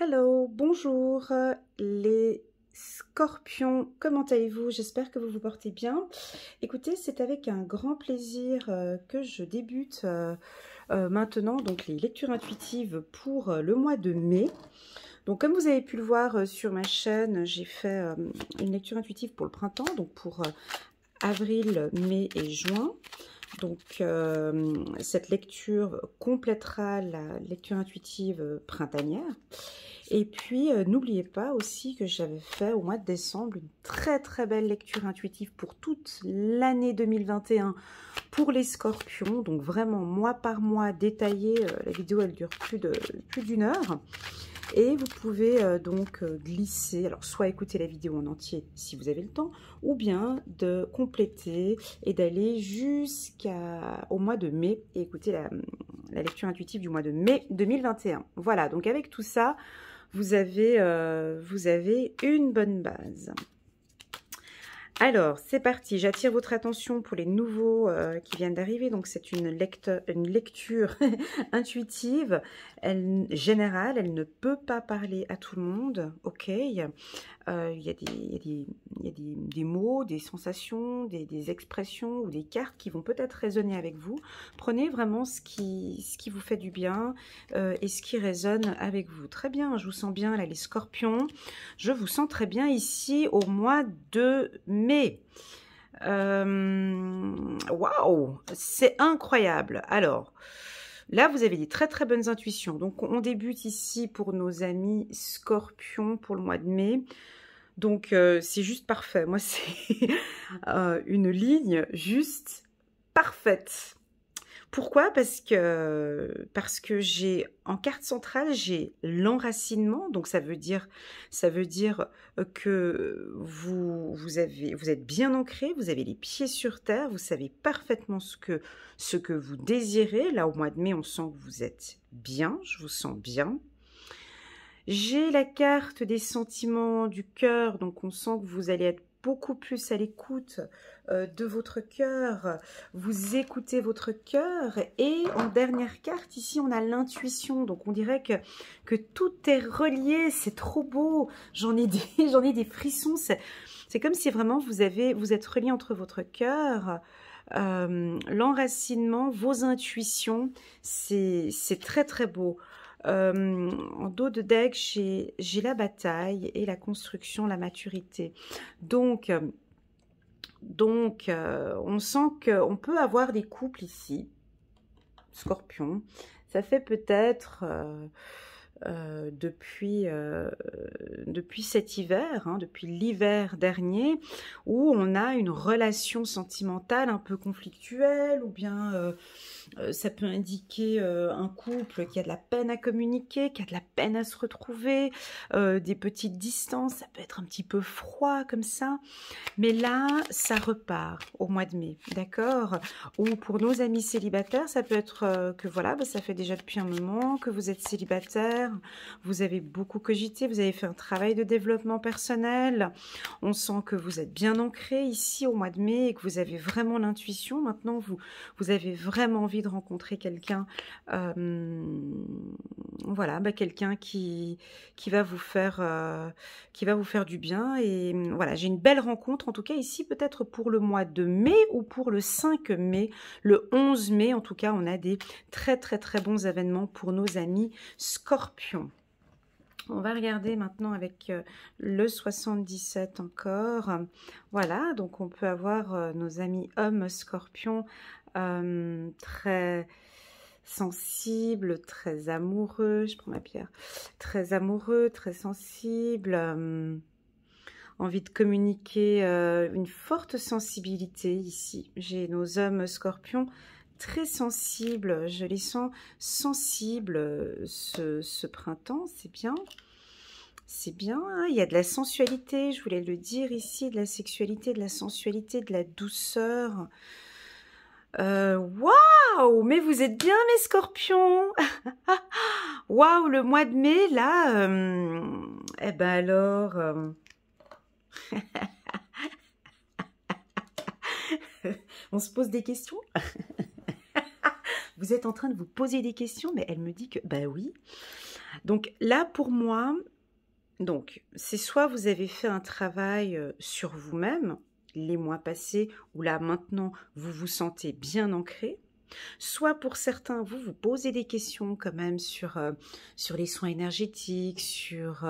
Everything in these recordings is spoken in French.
Hello, bonjour les scorpions, comment allez-vous? J'espère que vous vous portez bien. Écoutez, c'est avec un grand plaisir que je débute maintenant donc les lectures intuitives pour le mois de mai. Donc comme vous avez pu le voir sur ma chaîne, j'ai fait une lecture intuitive pour le printemps, donc pour avril, mai et juin. Donc cette lecture complétera la lecture intuitive printanière. Et puis n'oubliez pas aussi que j'avais fait au mois de décembre une très belle lecture intuitive pour toute l'année 2021 pour les scorpions. Donc vraiment mois par mois détaillée, la vidéo elle dure plus d'une heure. Et vous pouvez donc glisser, alors soit écouter la vidéo en entier si vous avez le temps, ou bien de compléter et d'aller jusqu'au mois de mai et écouter la lecture intuitive du mois de mai 2021. Voilà, donc avec tout ça, vous avez une bonne base. Alors, c'est parti, j'attire votre attention pour les nouveaux qui viennent d'arriver. Donc, c'est une lecture intuitive, générale, elle ne peut pas parler à tout le monde, ok. Il y a des mots, des sensations, des expressions ou des cartes qui vont peut-être résonner avec vous. Prenez vraiment ce qui vous fait du bien et ce qui résonne avec vous. Très bien, je vous sens bien là les scorpions. Je vous sens très bien ici au mois de mai. Waouh, c'est incroyable. Alors, là, vous avez des très bonnes intuitions. Donc, on débute ici pour nos amis scorpions pour le mois de mai. Donc, c'est juste parfait. Moi, c'est une ligne juste parfaite. Pourquoi? Parce que j'ai en carte centrale, j'ai l'enracinement, donc ça veut dire que vous êtes bien ancré, vous avez les pieds sur terre, vous savez parfaitement ce que vous désirez. Là, au mois de mai, on sent que vous êtes bien, je vous sens bien. J'ai la carte des sentiments du cœur, donc on sent que vous allez être beaucoup plus à l'écoute de votre cœur, vous écoutez votre cœur. Et en dernière carte, ici, on a l'intuition, donc on dirait que tout est relié, c'est trop beau, j'en ai des frissons, c'est comme si vraiment vous êtes relié entre votre cœur, l'enracinement, vos intuitions, c'est très beau. En dos de deck, j'ai la bataille et la construction, la maturité. Donc on sent qu'on peut avoir des couples ici, scorpion. Ça fait peut-être depuis cet hiver, hein, depuis l'hiver dernier, où on a une relation sentimentale un peu conflictuelle, ou bien ça peut indiquer un couple qui a de la peine à communiquer, qui a de la peine à se retrouver, des petites distances, ça peut être un petit peu froid comme ça. Mais là, ça repart au mois de mai, d'accord? Ou pour nos amis célibataires, ça peut être que voilà, ça fait déjà depuis un moment que vous êtes célibataire, vous avez beaucoup cogité, vous avez fait un travail de développement personnel, on sent que vous êtes bien ancré ici au mois de mai et que vous avez vraiment l'intuition. Maintenant, vous avez vraiment envie de rencontrer quelqu'un, voilà, quelqu'un qui va vous faire du bien. Et voilà, j'ai une belle rencontre en tout cas ici, peut-être pour le mois de mai ou pour le 5 mai, le 11 mai. En tout cas, on a des très bons événements pour nos amis scorpions. On va regarder maintenant avec le 77 encore. Voilà, donc on peut avoir nos amis hommes scorpions très sensibles, très amoureux. Je prends ma pierre. Très amoureux, très sensibles. Envie de communiquer, une forte sensibilité ici. J'ai nos hommes scorpions très sensibles, je les sens sensibles ce printemps, c'est bien. C'est bien, hein, il y a de la sensualité, je voulais le dire ici, de la sexualité, de la sensualité, de la douceur. Waouh, mais vous êtes bien mes scorpions. Waouh, le mois de mai, là, eh ben alors... On se pose des questions. Vous êtes en train de vous poser des questions, mais elle me dit que, bah oui. Donc là, pour moi, donc c'est soit vous avez fait un travail sur vous-même, les mois passés, ou là maintenant vous vous sentez bien ancré, soit pour certains, vous vous posez des questions quand même sur les soins énergétiques, sur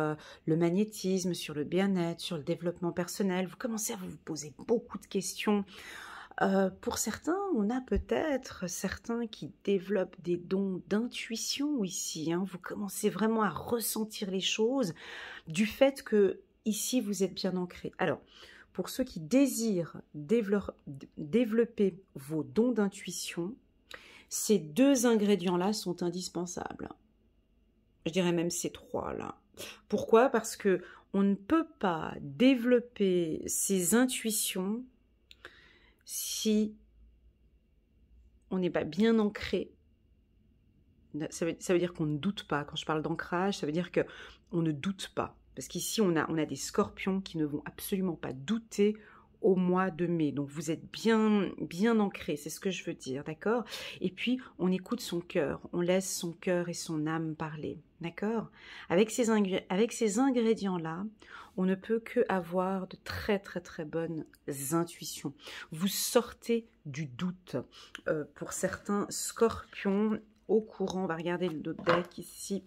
le magnétisme, sur le bien-être, sur le développement personnel. Vous commencez à vous poser beaucoup de questions. Pour certains, on a peut-être certains qui développent des dons d'intuition ici. Hein. Vous commencez vraiment à ressentir les choses du fait que ici vous êtes bien ancré. Alors, pour ceux qui désirent développer vos dons d'intuition, ces deux ingrédients-là sont indispensables. Je dirais même ces trois-là. Pourquoi? Parce que on ne peut pas développer ses intuitions si on n'est pas bien ancré. Ça veut dire qu'on ne doute pas. Quand je parle d'ancrage, ça veut dire qu'on ne doute pas. Parce qu'ici, on a des scorpions qui ne vont absolument pas douter au mois de mai. Donc, vous êtes bien ancré, c'est ce que je veux dire, d'accord? Et puis, on écoute son cœur, on laisse son cœur et son âme parler, d'accord? Avec ces ingrédients-là, on ne peut que avoir de très, très, très bonnes intuitions. Vous sortez du doute. Pour certains scorpions au courant, on va regarder le deck ici.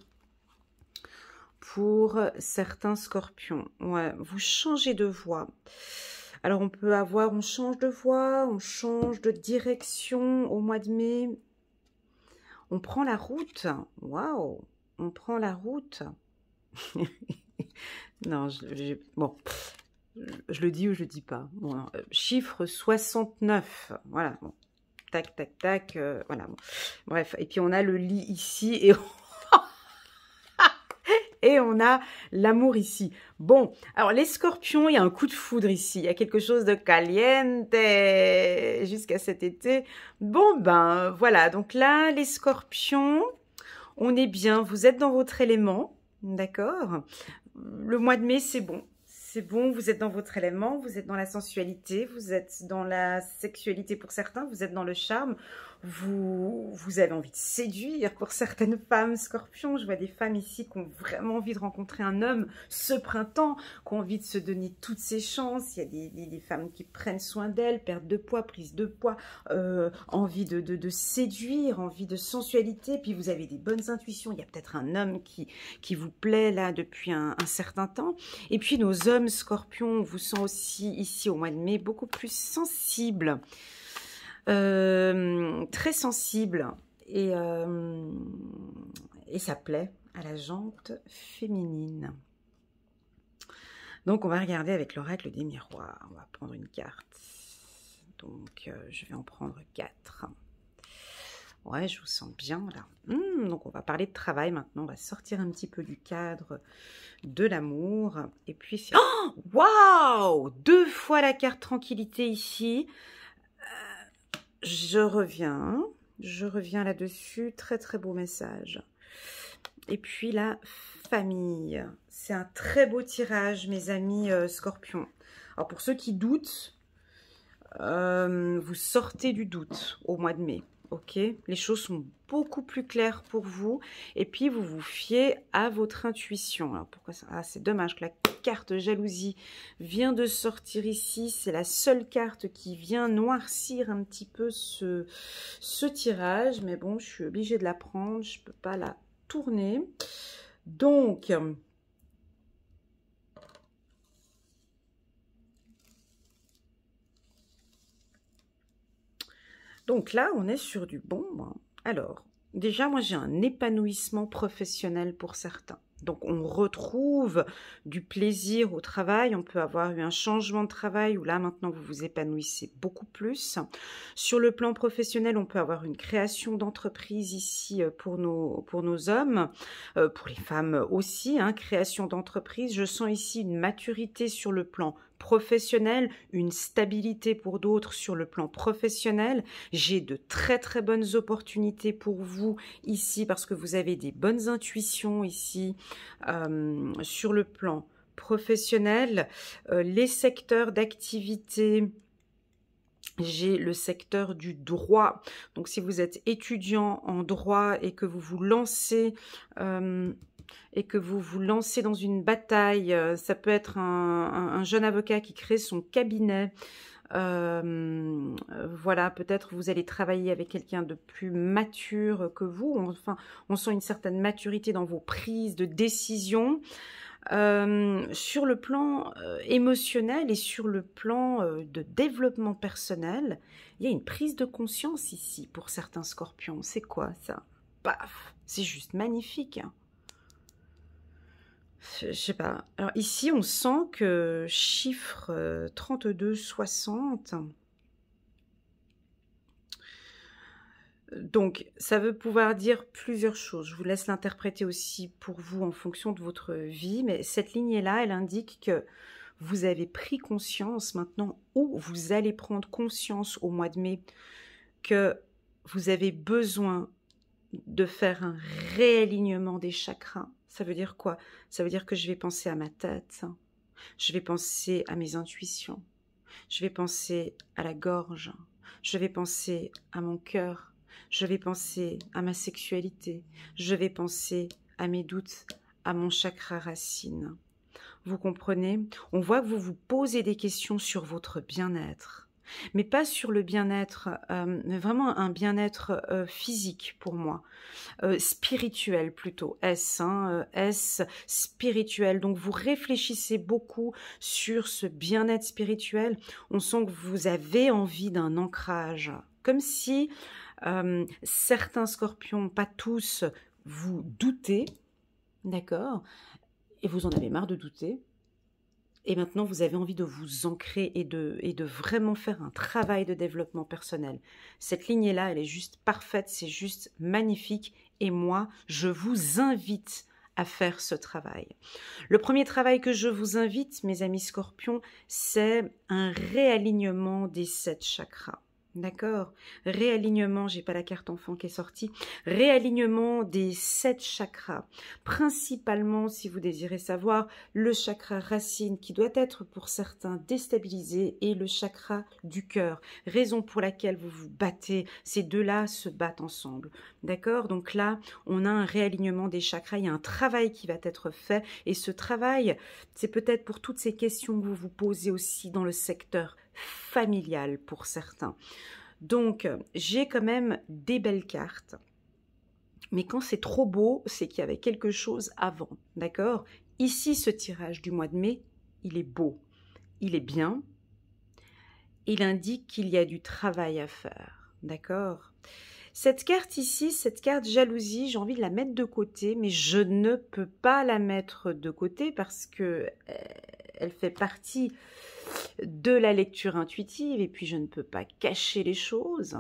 Pour certains scorpions, ouais, vous changez de voie. Alors, on peut avoir, on change de voie, on change de direction au mois de mai. On prend la route. Waouh! On prend la route. Non, bon, je le dis ou je le dis pas. Bon, chiffre 69. Voilà. Bon. Tac, tac, tac. Voilà. Bon. Bref. Et puis, on a le lit ici et et on a l'amour ici. Bon, alors les scorpions, il y a un coup de foudre ici. Il y a quelque chose de caliente jusqu'à cet été. Bon, ben voilà. Donc là, les scorpions, on est bien. Vous êtes dans votre élément, d'accord? Le mois de mai, c'est bon. C'est bon, vous êtes dans votre élément, vous êtes dans la sensualité, vous êtes dans la sexualité pour certains, vous êtes dans le charme, vous avez envie de séduire pour certaines femmes scorpions. Je vois des femmes ici qui ont vraiment envie de rencontrer un homme ce printemps, qui ont envie de se donner toutes ses chances. Il y a des femmes qui prennent soin d'elles, perte de poids, prise de poids, envie de séduire, envie de sensualité. Puis vous avez des bonnes intuitions. Il y a peut-être un homme qui vous plaît là depuis un certain temps. Et puis nos hommes scorpions, on vous sent aussi ici au mois de mai beaucoup plus sensibles. Très sensible et ça plaît à la jante féminine. Donc on va regarder avec l'oracle des miroirs. On va prendre une carte. Donc je vais en prendre 4. Ouais, je vous sens bien là. Donc on va parler de travail maintenant. On va sortir un petit peu du cadre de l'amour. Et puis, oh, waouh! 2 fois la carte tranquillité ici. Je reviens là-dessus. Très, très beau message. Et puis, la famille. C'est un très beau tirage, mes amis scorpions. Alors, pour ceux qui doutent, vous sortez du doute au mois de mai. Ok, les choses sont beaucoup plus claires pour vous. Et puis, vous vous fiez à votre intuition. Alors, pourquoi ça? Ah, c'est dommage que la carte jalousie vient de sortir ici. C'est la seule carte qui vient noircir un petit peu ce tirage. Mais bon, je suis obligée de la prendre. Je ne peux pas la tourner. Donc... Donc là, on est sur du bon. Alors, déjà, moi, j'ai un épanouissement professionnel pour certains. Donc, on retrouve du plaisir au travail. On peut avoir eu un changement de travail où là, maintenant, vous vous épanouissez beaucoup plus. Sur le plan professionnel, on peut avoir une création d'entreprise ici pour nos hommes, pour les femmes aussi, hein, création d'entreprise. Je sens ici une maturité sur le plan professionnel, une stabilité pour d'autres sur le plan professionnel. J'ai de très très bonnes opportunités pour vous ici parce que vous avez des bonnes intuitions ici sur le plan professionnel. Les secteurs d'activité, j'ai le secteur du droit. Donc si vous êtes étudiant en droit et que vous vous lancez et que vous vous lancez dans une bataille. Ça peut être un jeune avocat qui crée son cabinet. Voilà, peut-être vous allez travailler avec quelqu'un de plus mature que vous. Enfin, on sent une certaine maturité dans vos prises de décision. Sur le plan émotionnel et sur le plan de développement personnel, il y a une prise de conscience ici pour certains scorpions. C'est quoi ça? Paf! C'est juste magnifique, hein. Je sais pas. Alors ici, on sent que chiffre 32-60. Donc, ça veut pouvoir dire plusieurs choses. Je vous laisse l'interpréter aussi pour vous en fonction de votre vie. Mais cette lignée-là, elle indique que vous avez pris conscience maintenant, ou vous allez prendre conscience au mois de mai, que vous avez besoin de faire un réalignement des chakras. Ça veut dire quoi? Ça veut dire que je vais penser à ma tête, je vais penser à mes intuitions, je vais penser à la gorge, je vais penser à mon cœur, je vais penser à ma sexualité, je vais penser à mes doutes, à mon chakra racine. Vous comprenez? On voit que vous vous posez des questions sur votre bien-être. Mais pas sur le bien-être, mais vraiment un bien-être physique pour moi, spirituel plutôt, S spirituel. Donc vous réfléchissez beaucoup sur ce bien-être spirituel. On sent que vous avez envie d'un ancrage, comme si certains scorpions, pas tous, vous doutez, d'accord, et vous en avez marre de douter. Et maintenant, vous avez envie de vous ancrer et de vraiment faire un travail de développement personnel. Cette lignée-là, elle est juste parfaite, c'est juste magnifique. Et moi, je vous invite à faire ce travail. Le premier travail que je vous invite, mes amis scorpions, c'est un réalignement des 7 chakras. D'accord? Réalignement, j'ai pas la carte enfant qui est sortie. Réalignement des 7 chakras. Principalement, si vous désirez savoir, le chakra racine qui doit être pour certains déstabilisé et le chakra du cœur. Raison pour laquelle vous vous battez. Ces deux-là se battent ensemble. D'accord? Donc là, on a un réalignement des chakras. Il y a un travail qui va être fait. Et ce travail, c'est peut-être pour toutes ces questions que vous vous posez aussi dans le secteur familial pour certains. Donc, j'ai quand même des belles cartes. Mais quand c'est trop beau, c'est qu'il y avait quelque chose avant, d'accord? Ici, ce tirage du mois de mai, il est beau, il est bien. Il indique qu'il y a du travail à faire, d'accord? Cette carte ici, cette carte jalousie, j'ai envie de la mettre de côté, mais je ne peux pas la mettre de côté parce que elle fait partie de la lecture intuitive et puis je ne peux pas cacher les choses.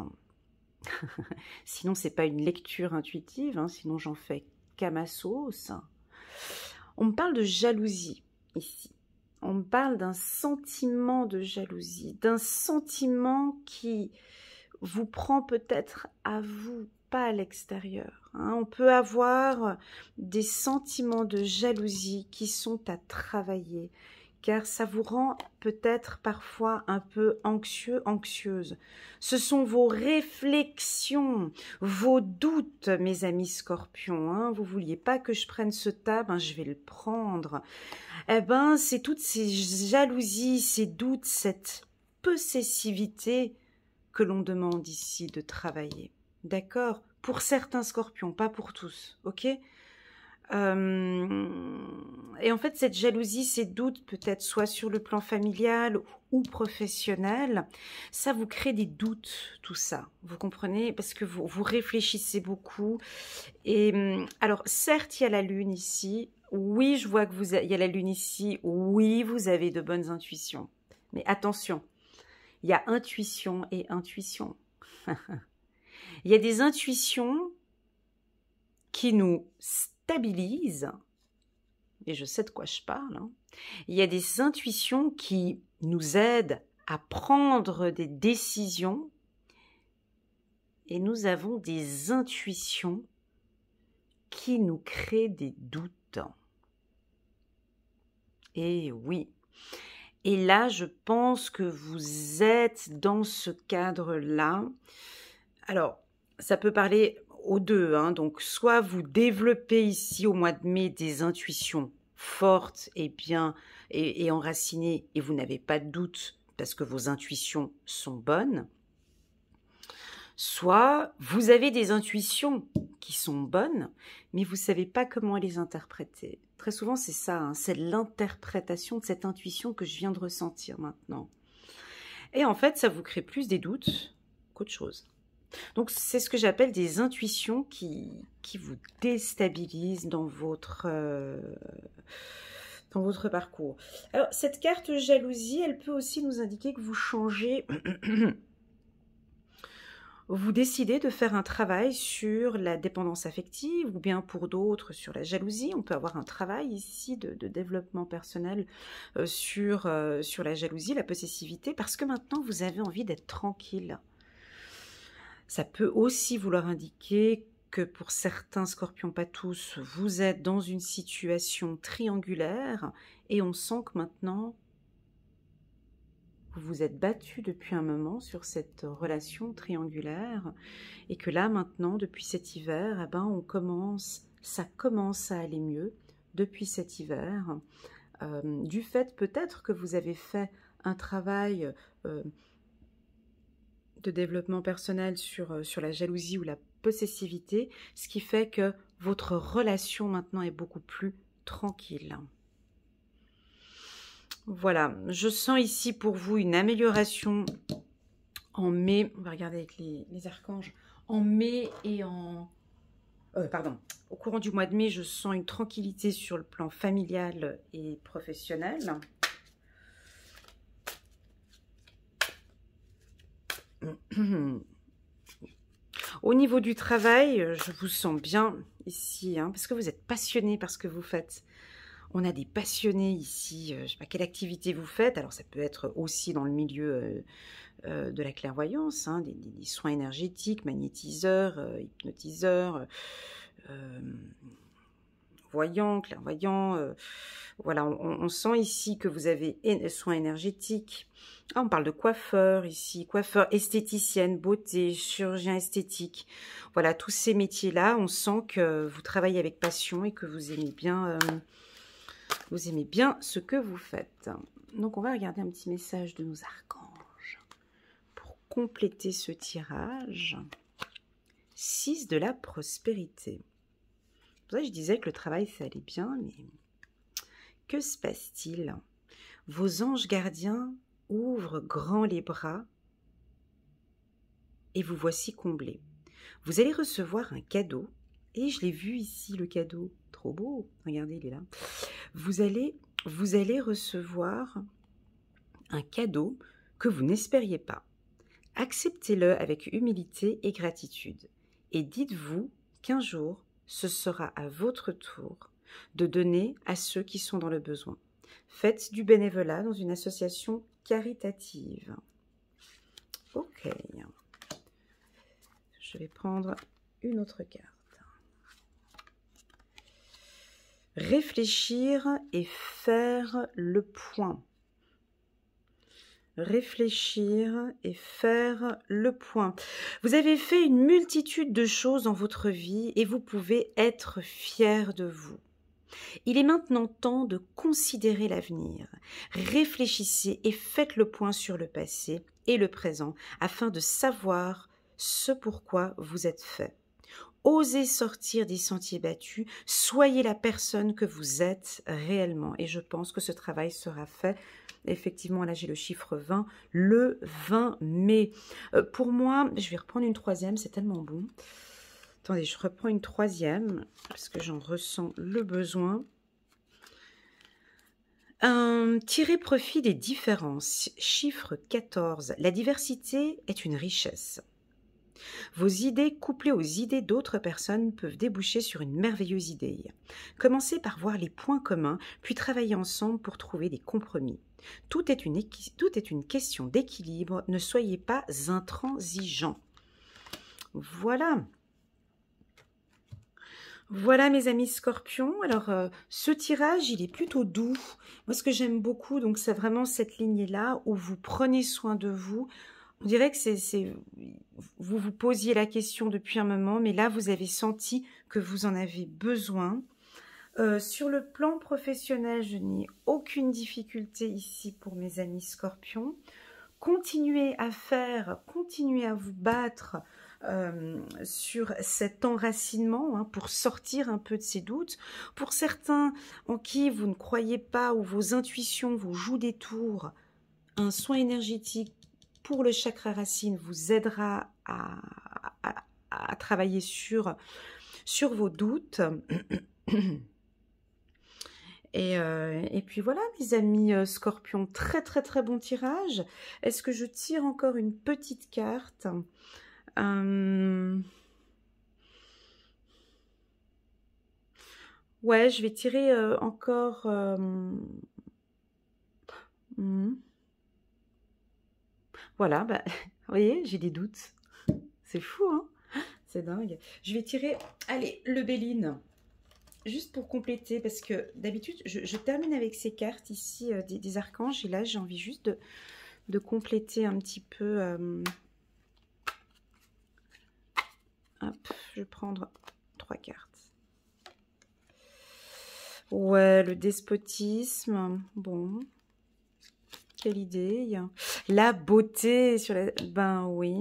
Sinon, c'est pas une lecture intuitive, hein, sinon j'en fais qu'à ma sauce. On me parle de jalousie ici. On me parle d'un sentiment de jalousie, d'un sentiment qui vous prend peut-être à vous, pas à l'extérieur. Hein. On peut avoir des sentiments de jalousie qui sont à travailler, car ça vous rend peut-être parfois un peu anxieux, anxieuse. Ce sont vos réflexions, vos doutes, mes amis scorpions. Hein. Vous ne vouliez pas que je prenne ce tas, ben je vais le prendre. Eh ben, c'est toutes ces jalousies, ces doutes, cette possessivité que l'on demande ici de travailler. D'accord? Pour certains scorpions, pas pour tous, ok? Et en fait, cette jalousie, ces doutes, peut-être soit sur le plan familial ou professionnel, ça vous crée des doutes, tout ça. Vous comprenez? Parce que vous réfléchissez beaucoup. Et alors, certes, il y a la lune ici. Oui, je vois que il y a la lune ici. Oui, vous avez de bonnes intuitions. Mais attention, il y a intuition et intuition. Il y a des intuitions qui nous stabilisent, et je sais de quoi je parle. Hein. Il y a des intuitions qui nous aident à prendre des décisions, et nous avons des intuitions qui nous créent des doutes. Et oui. Et là, je pense que vous êtes dans ce cadre-là. Alors, ça peut parler aux deux, hein. Donc, soit vous développez ici au mois de mai des intuitions fortes et bien et enracinées et vous n'avez pas de doute parce que vos intuitions sont bonnes. Soit vous avez des intuitions qui sont bonnes, mais vous ne savez pas comment les interpréter. Très souvent, c'est ça, hein, c'est l'interprétation de cette intuition que je viens de ressentir maintenant. Et en fait, ça vous crée plus des doutes qu'autre chose. Donc, c'est ce que j'appelle des intuitions qui vous déstabilisent dans votre parcours. Alors, cette carte jalousie, elle peut aussi nous indiquer que vous changez... Vous décidez de faire un travail sur la dépendance affective ou bien pour d'autres sur la jalousie. On peut avoir un travail ici de développement personnel sur la jalousie, la possessivité, parce que maintenant vous avez envie d'être tranquille. Ça peut aussi vouloir indiquer que pour certains scorpions, pas tous, vous êtes dans une situation triangulaire et on sent que maintenant... Vous vous êtes battu depuis un moment sur cette relation triangulaire et que là maintenant, depuis cet hiver, eh ben, ça commence à aller mieux depuis cet hiver. Du fait peut-être que vous avez fait un travail de développement personnel sur la jalousie ou la possessivité, ce qui fait que votre relation maintenant est beaucoup plus tranquille. Voilà, je sens ici pour vous une amélioration en mai. On va regarder avec les archanges. En mai et en... pardon, au courant du mois de mai, je sens une tranquillité sur le plan familial et professionnel. Au niveau du travail, je vous sens bien ici, hein, parce que vous êtes passionné par ce que vous faites. On a des passionnés ici, je ne sais pas quelle activité vous faites, alors ça peut être aussi dans le milieu de la clairvoyance, hein, des soins énergétiques, magnétiseurs, hypnotiseurs, voyants, clairvoyants. Voilà, on sent ici que vous avez soins énergétiques. Ah, on parle de coiffeur ici, coiffeur, esthéticienne, beauté, chirurgien esthétique. Voilà, tous ces métiers-là, on sent que vous travaillez avec passion et que vous aimez bien... Vous aimez bien ce que vous faites. Donc, on va regarder un petit message de nos archanges pour compléter ce tirage. 6 de la prospérité. C'est pour ça que je disais que le travail, ça allait bien, mais que se passe-t-il? Vos anges gardiens ouvrent grand les bras et vous voici comblés. Vous allez recevoir un cadeau. Et je l'ai vu ici, le cadeau. Trop beau. Regardez, il est là. Vous allez recevoir un cadeau que vous n'espériez pas. Acceptez-le avec humilité et gratitude. Et dites-vous qu'un jour, ce sera à votre tour de donner à ceux qui sont dans le besoin. Faites du bénévolat dans une association caritative. Ok. Je vais prendre une autre carte. Réfléchir et faire le point. Réfléchir et faire le point. Vous avez fait une multitude de choses dans votre vie et vous pouvez être fiers de vous. Il est maintenant temps de considérer l'avenir. Réfléchissez et faites le point sur le passé et le présent afin de savoir ce pourquoi vous êtes fait. Osez sortir des sentiers battus, soyez la personne que vous êtes réellement. Et je pense que ce travail sera fait, effectivement, là j'ai le chiffre 20, le 20 mai. Pour moi, je vais reprendre une troisième, c'est tellement bon. Attendez, je reprends une troisième, parce que j'en ressens le besoin. Tirer profit des différences, chiffre 14. La diversité est une richesse. Vos idées couplées aux idées d'autres personnes peuvent déboucher sur une merveilleuse idée. Commencez par voir les points communs, puis travaillez ensemble pour trouver des compromis. Tout est une question d'équilibre, ne soyez pas intransigeants. Voilà. Voilà mes amis scorpions. Alors ce tirage il est plutôt doux. Moi ce que j'aime beaucoup, donc c'est vraiment cette lignée là où vous prenez soin de vous On dirait que vous vous posiez la question depuis un moment, mais là, vous avez senti que vous en avez besoin. Sur le plan professionnel, je n'ai aucune difficulté ici pour mes amis scorpions. Continuez à continuez à vous battre sur cet enracinement hein, pour sortir un peu de ces doutes. Pour certains en qui vous ne croyez pas ou vos intuitions vous jouent des tours, un soin énergétique pour le chakra racine vous aidera à travailler sur vos doutes. Et puis voilà, mes amis scorpions, très très très bon tirage. Est-ce que je tire encore une petite carte? Ouais, je vais tirer encore... Voilà, bah, vous voyez, j'ai des doutes. C'est fou, hein? C'est dingue. Je vais tirer, allez, le Béline. Juste pour compléter, parce que d'habitude, je termine avec ces cartes ici, des archanges. Et là, j'ai envie juste de compléter un petit peu. Hop, je vais prendre 3 cartes. Ouais, le despotisme. Bon. Quelle idée. La beauté sur la... Ben oui.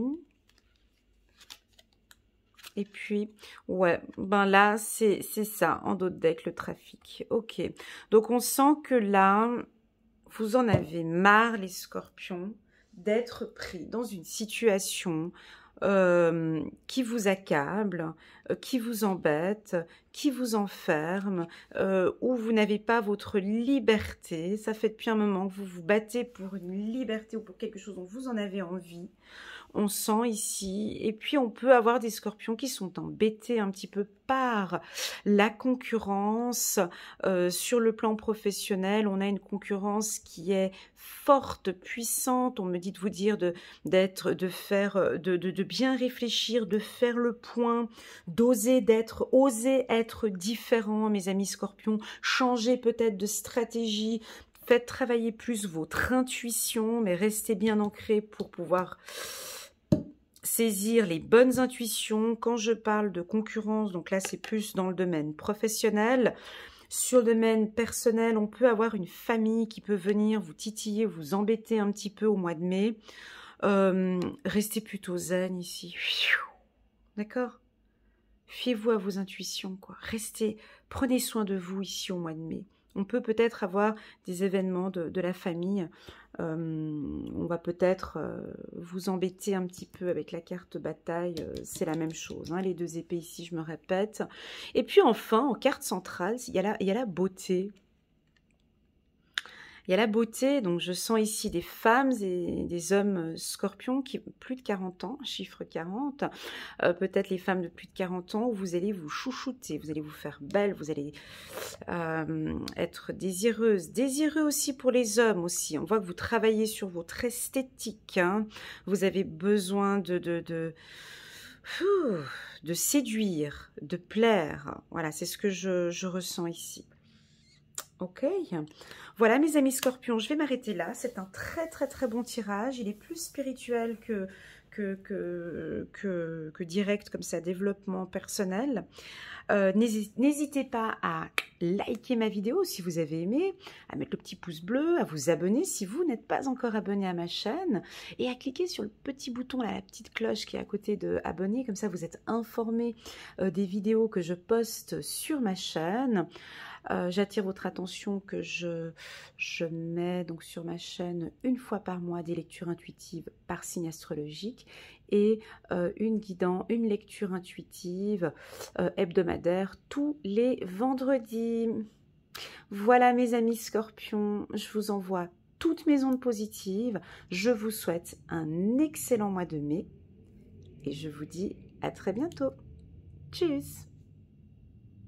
Et puis, ouais, ben là, c'est ça, en dos de deck, le trafic. Ok, donc on sent que là, vous en avez marre, les scorpions, d'être pris dans une situation qui vous accable, qui vous embête, qui vous enferme, où vous n'avez pas votre liberté. Ça fait depuis un moment que vous vous battez pour une liberté ou pour quelque chose dont vous en avez envie. On sent ici, et puis on peut avoir des scorpions qui sont embêtés un petit peu par la concurrence. Sur le plan professionnel, on a une concurrence qui est forte, puissante. On me dit de vous dire de bien réfléchir, de faire le point, d'oser oser être différent, mes amis scorpions. Changer peut-être de stratégie. Faites travailler plus votre intuition, mais restez bien ancré pour pouvoir saisir les bonnes intuitions. Quand je parle de concurrence, donc là c'est plus dans le domaine professionnel. Sur le domaine personnel, on peut avoir une famille qui peut venir vous titiller, vous embêter un petit peu au mois de mai. Restez plutôt zen ici. D'accord? Fiez-vous à vos intuitions, quoi. Restez, prenez soin de vous ici au mois de mai. On peut peut-être avoir des événements de la famille. On va peut-être vous embêter un petit peu avec la carte bataille. C'est la même chose, hein, les 2 épées ici, je me répète. Et puis enfin, en carte centrale, il y a la beauté. Il y a la beauté, donc je sens ici des femmes et des hommes scorpions qui ont plus de 40 ans, chiffre 40, peut-être les femmes de plus de 40 ans, où vous allez vous chouchouter, vous allez vous faire belle, vous allez être désireux aussi pour les hommes aussi. On voit que vous travaillez sur votre esthétique, hein. Vous avez besoin de séduire, de plaire, voilà, c'est ce que je ressens ici. Ok, voilà mes amis scorpions, je vais m'arrêter là. C'est un très très très bon tirage. Il est plus spirituel que direct comme ça, développement personnel. N'hésitez pas à liker ma vidéo si vous avez aimé, à mettre le petit pouce bleu, à vous abonner si vous n'êtes pas encore abonné à ma chaîne et à cliquer sur le petit bouton, là, la petite cloche qui est à côté de abonner, comme ça vous êtes informé des vidéos que je poste sur ma chaîne. J'attire votre attention que je mets donc sur ma chaîne une fois par mois des lectures intuitives par signe astrologique et une lecture intuitive hebdomadaire tous les vendredis. Voilà mes amis scorpions, je vous envoie toutes mes ondes positives. Je vous souhaite un excellent mois de mai et je vous dis à très bientôt. Tchuss!